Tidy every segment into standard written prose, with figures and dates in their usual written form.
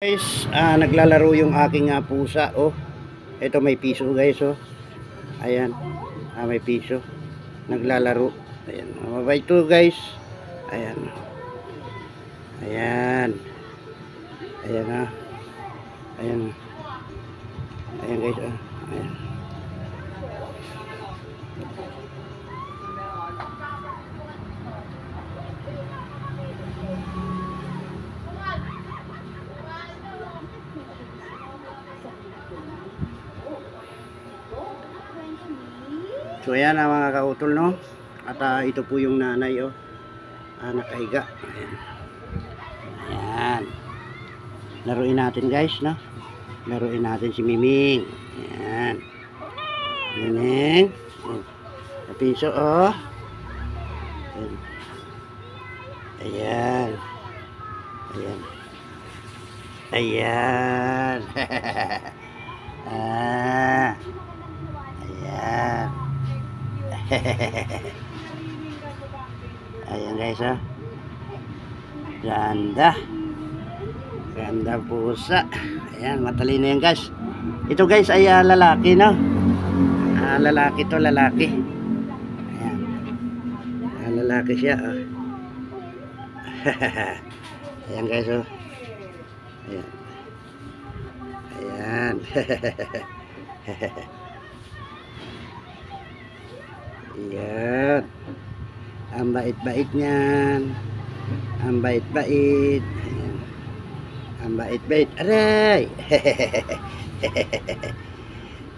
Guys, naglalaro yung aking pusa. Oh, ito may piso guys. Oh, ayan. May piso. Naglalaro. Ayan. Mabait to guys. Ayan. Ayan. Ayan ha. Ayan. Ayan guys. Ayan. So ayan mga kautol, no? At ito po yung nanay, oh. Nakahiga. Ayan. Ayan. Laruin natin guys, no? Laruin natin si Miming. Ayan. Miming. Piso, oh. Ayan. Ayan. Ayan. Ayan. Ayan guys, oh. Ganda. Ganda pusa. Ayan, matalino yan guys. Ito guys ay lalaki, no? Lalaki to, lalaki. Ayan. Lalaki siya, oh. Ayan guys, oh. Ayan. Ayan. Ayan. Ang bait-bait niyan. Ang bait-bait. Ayan. Ang bait-bait. Aray!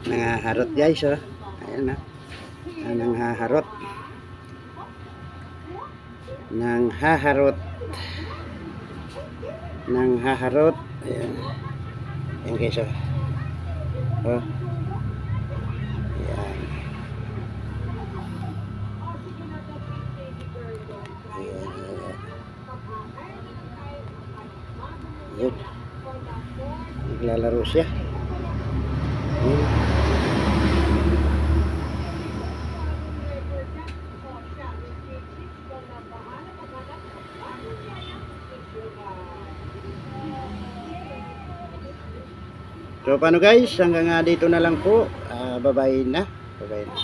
Nangaharot guys, oh. Ayan na. Nanghaharot. Nanghaharot. Nanghaharot. Ayan. Ayan guys, oh. Oh. Ayan. Ayan. Ayan. Naglalaro siya. Ayan. So paano guys, hanggang dito na lang po. Bye-bye na. Bye-bye na.